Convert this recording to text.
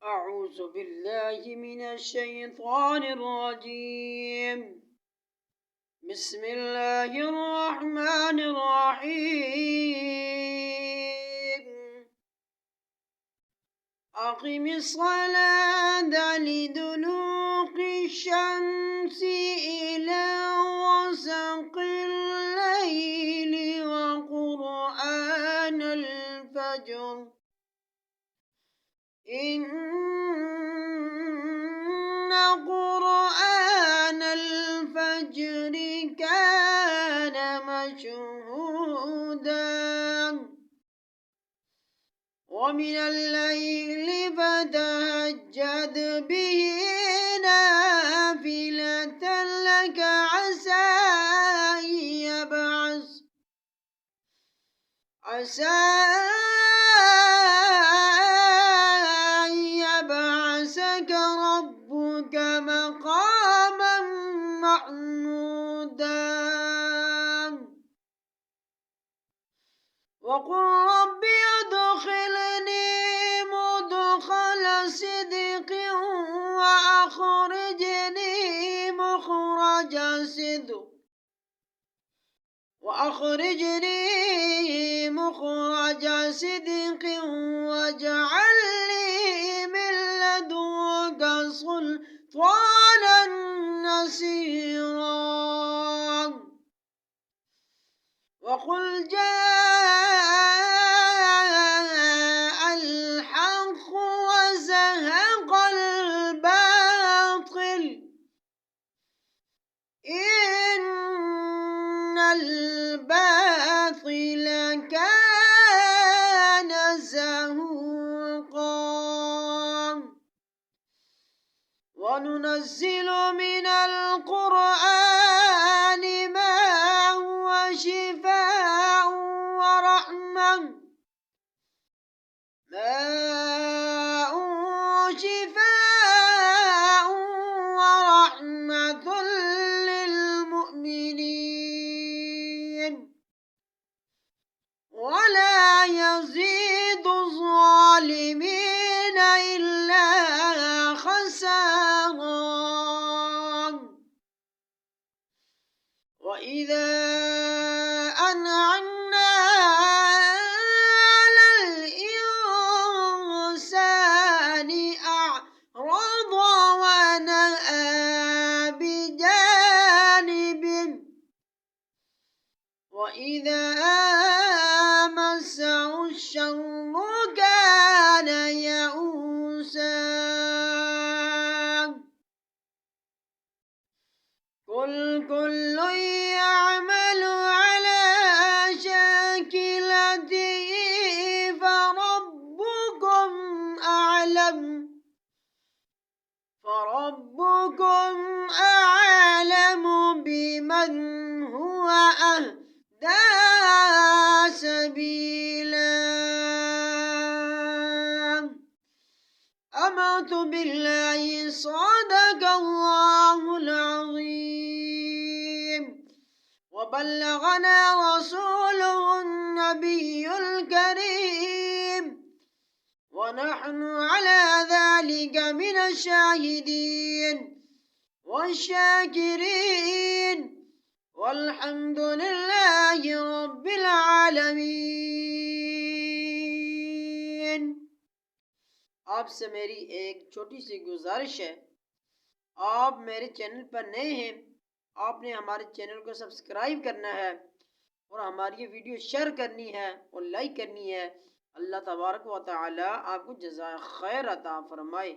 أعوذ بالله من الشيطان الرجيم. بسم الله الرحمن الرحيم. أقم الصلاة لدلوق الشمس إلى غسق الليل وقرآن الفجر إن قرآن الفجر كان مشهودا ومن الليل فتهجد به نافلة لك عسى أن يبعثك ربك مقاما محمودا وقل رب ادخلني مدخل صدق وأخرجني مخرج صدق واجعل لي من لدنك سلطانا نصيرا وقل جاء الحق وزهق الباطل إن الباطل كان زهوقا وننزل من القرآن ما هو شفاء ورحمة للمؤمنين ولا يزيد الظالمين إلا خسارا وإذا أنعمنا على الإنسان أعرض ونأى بجانبه وإذا مسه الشر كان يئوسا قل كل يعمل على شاكلته فربكم أعلم بمن هو أهدى سبيلا آمنت بالله صدق الله العظيم وبلغنا رسوله النبي الكريم ونحن على ذلك من الشاهدين والشاكرين والحمد لله رب العالمين। आपसे मेरी एक छोटी सी गुजारिश है, आप मेरे चैनल पर नए हैं, आपने हमारे चैनल को सब्सक्राइब करना है और हमारी ये वीडियो शेयर करनी है और लाइक करनी है। अल्लाह तबारक व तआला आपको जज़ाए खैर अता फरमाए।